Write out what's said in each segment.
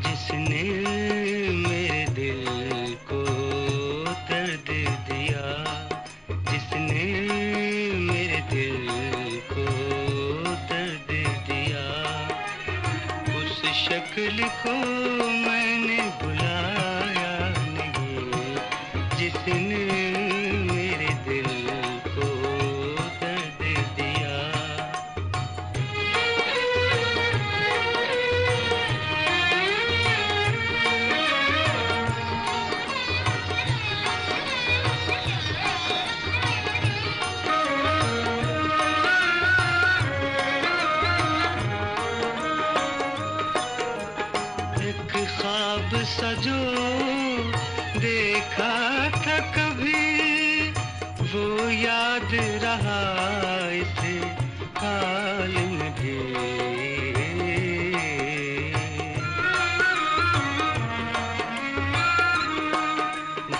जिसने मेरे दिल को दर्द दिया, जिसने मेरे दिल को दर्द दिया, उस शक्ल को मैंने बुलाया नहीं, जिसने मेरे दिल को दर्द दिया। एक ख्वाब सजो देखा था कभी, वो याद रहा इस हाल में भी।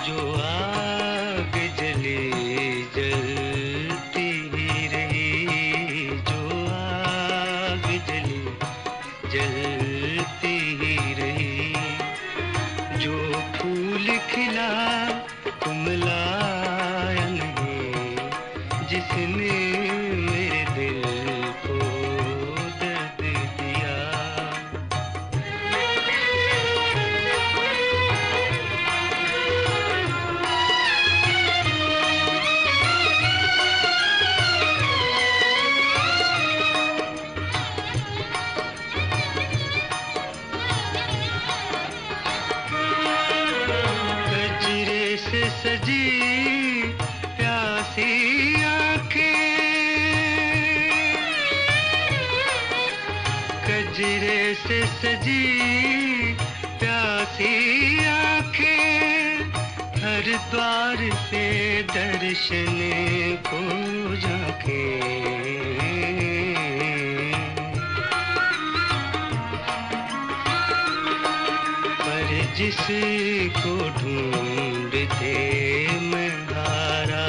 जो आग जली जलती ही रही, जो आग जली जलती ही रही, जो फूल खिला कुमलाया नहीं, जिसने मेरे दिल को दर्द दिया। गजरे से सजी प्यासी आंखें, गजरे से सजी प्यासी आंखें, हर द्वार से दर्शन को झांकें। पर जिसको ढूंढते मैं हारा,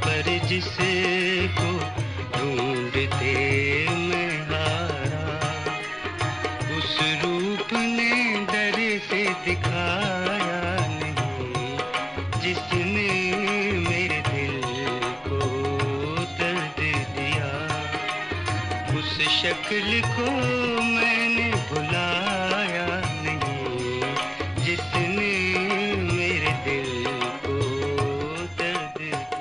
पर जिसको ढूंढते मैं हारा, उस रूप ने डर से दिखाया नहीं, जिसने मेरे दिल को दर्द दिया। उस शक्ल को